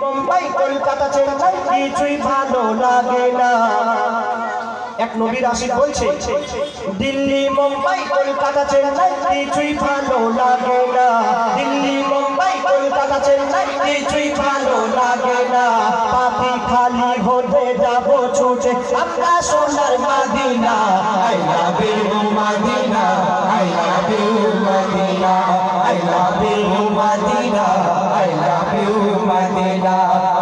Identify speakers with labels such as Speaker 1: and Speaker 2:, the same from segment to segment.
Speaker 1: মুম্বাই কলকাতা চেন্নাই কিছুই ভালো লাগে না। এক নবীর আশিক বলছে দিল্লি মুম্বাই কলকাতা চেন্নাই কিছুই ভালো লাগে না। দিল্লি মুম্বাই কলকাতা চেন্নাই কিছুই ভালো লাগে না। পাপি খালি হতে যাব ছুটে আমরা সোনার Medina. I love you Medina, I love you Medina, I love you Medina, I love you Medina,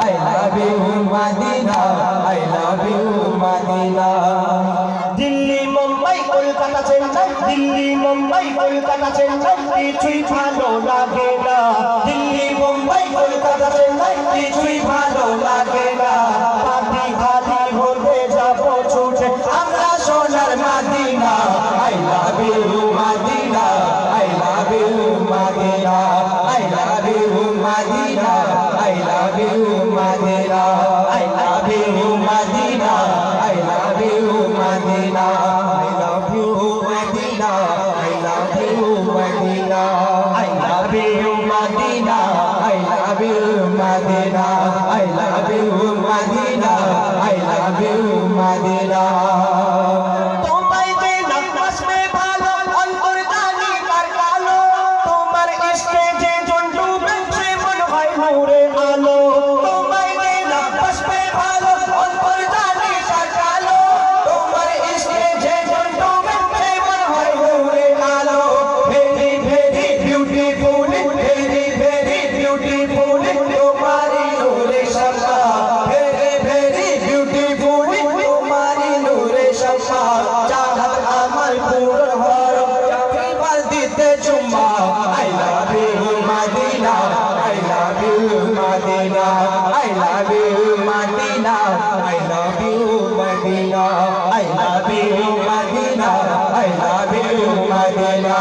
Speaker 1: I love you Medina, I love you Medina. Delhi Mumbai Kolkata Chennai, Delhi Mumbai Kolkata Chennai কিছুই ভালো লাগে না। দিল্লি মুম্বাই কলকাতা চেন্নাই কিছুই ভালো লাগে না। পাপি খালি হতে যাব ছুটে আমরা সোনার Medina. I love you Medina, I love you Medina, I love you Medina, I love you Medina, I love you Medina, I love you Medina, I love you Medina, I love you Medina, I love you Medina, I love you Medina, I love you Medina, I love you Medina. তোমায় যে নামাজ মে ভালো অন্তর্দানি কার কালো, তোমার ইশকে যে জন্টু বেঁচে মন হয় নূরে আলো। তোমায় যে নামাজ মে ভালো অন্তর্দানি কার কালো, তোমার ইশকে যে জন্টু বেঁচে মন হয় নূরে আলো। Very very beautiful, very very beautiful তোমারি নূরে শামা। ভেরি ভেরি বিউটিফুল তোমারি নূরে শামা। চাহত আমার পূরণ হলো আমি বল দিতে চুম্মা। I love you Medina, I love you Medina, I love you Medina, I love you Medina, I love you Medina, I love you Medina,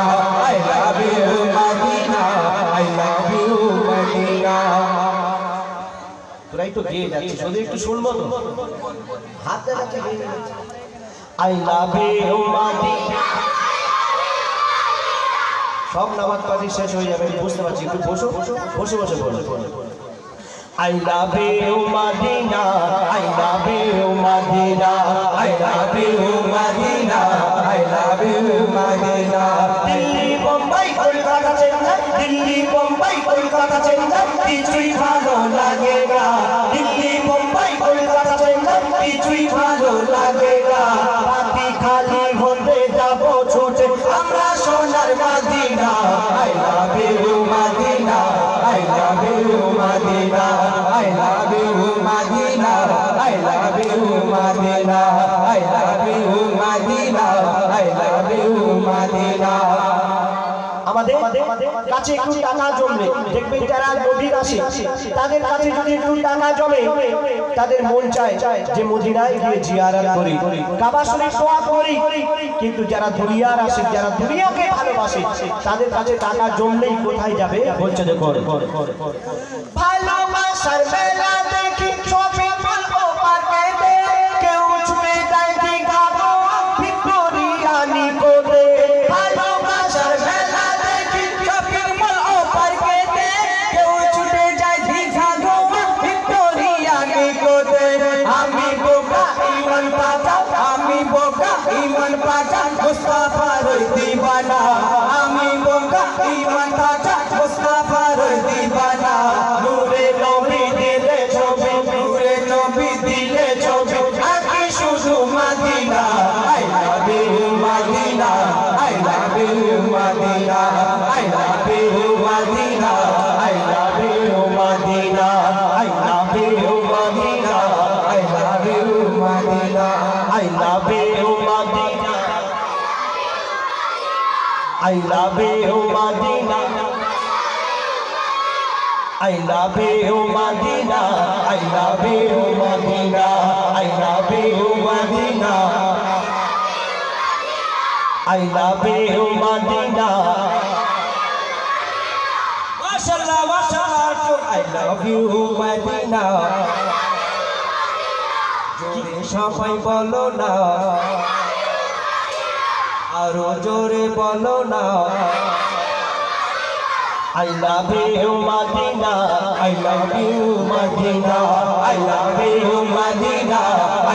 Speaker 1: I love you Medina, I love you Medina. তোরাই তো গিয়ে যাচ্ছিস, শুধু একটু শুনবো তো, হাত দেখাচ্ছে গিয়ে যাচ্ছে। I love you Medina. সব নামাজ পাঠি শেষ হয়ে যাবে, বুঝতে পারছি, একটু বসো, বসে বসে বলো। I love you Madina, I love you Madina, I love you Madina, I love you Madina. Delhi, Mumbai, Kolkata, Chennai, Delhi, Mumbai, Kolkata, Chennai, কিছুই ভালো লাগে না। Delhi, Mumbai, Kolkata, Chennai, কিছুই ভালো লাগে না। পাপি খালি হতে যাব ছুটে আমরা সোনার Medina. I love you Madina, I love you Madina, I love you Madina, I love you Madina, I love you Madina, I love you Madina. আমাদের কাছে একটু টাকা জমলে দেখবেন যারা নবীর আসে তাদের কাছে যদি একটু টাকা জমে তাদের মন চায় যে মদিনায় গিয়ে জিয়ারত করি, কাবা শরীফ তওয়াফ করি। কিন্তু যারা দুনিয়ার আসে, যারা দুনিয়াকে ভালোবাসে তাদের কাছে টাকা জমলেই কোথায় যাবে বলছে দেখো। ভালোবাসার মেলা দেখি শপিং মল ও পার্কে, কেউ ছুঁয়ে দেয় দীঘা গোয়া ভিক্টোরিয়ানি কোটে। ভালোবাসার মেলা দেখি শপিং মল ও পার্কে, কেউ ছুটে যায় দীঘা গোয়া ভিক্টোরিয়ানি কোটে। আমি বোকা ইমান পাতা, আমি বোকা ইমান পাতা মুস্তাফার দিবানা। আমি বোকা ইমান পাতা মুস্তাফার দিবানা। নূরে নবী দিলে ছবি, নূরে নবী দিলে ছবি আকি শুধু Medina. I love you Medina, I love you Medina, I love you Medina, I love you Medina, I love you Medina, I love you Medina, I love you Medina, I love you Madina, I love you Madina, I love you Madina, I love you Madina, I love you Madina. Mashallah, mashallah, I love you Madina. জোরে সবাই বলো না, আরো জোরে বলো না। I love you Madina, I love you Madina, I love you Madina,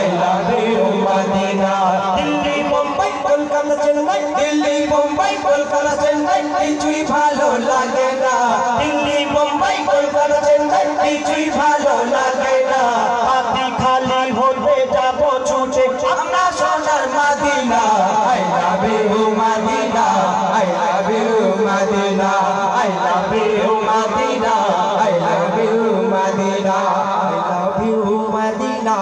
Speaker 1: I love you Madina. Delhi, Mumbai, Kolkata, Chennai, Delhi, Mumbai, Kolkata, Chennai, কিছুই ভালো লাগে না। Delhi, Mumbai, Kolkata, Chennai, কিছুই ভালো লাগে না। হাতি খালি হতে যাব ছুটে আমরা সোনার Medina. I love you Madina, I love you Madina, I love you Madina, I love you Madina, I love you Madina,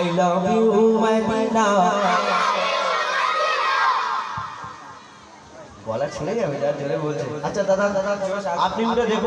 Speaker 1: I love you Madina. গলা ছেড়ে যাবে যার জোরে বলছে। আচ্ছা দাদা আপনি উঠে দেখুন।